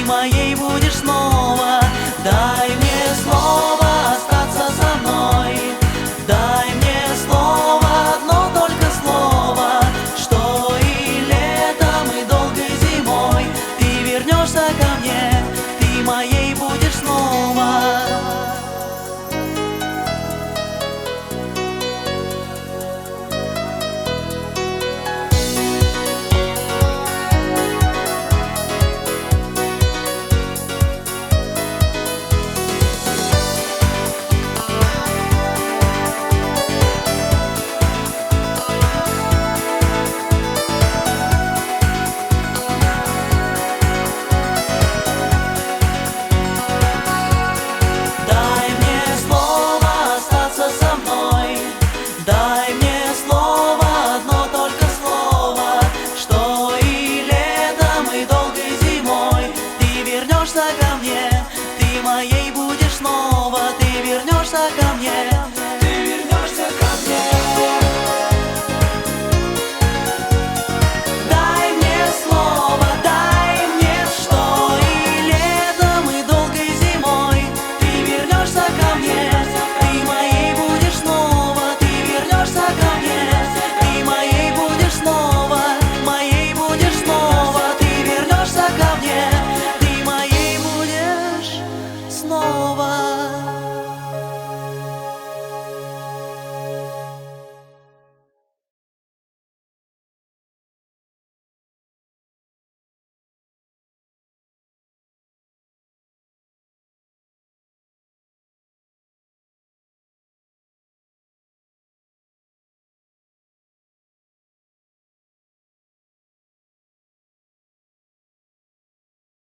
моей будешь снова. Дай мне слово остаться со мной. Дай мне слово, одно только слово, что и летом, и долгой зимой ты вернешься ко мне, ты моей будешь снова. Дай мне слово, одно только слово, что и летом, и долгой зимой ты вернешься ко мне.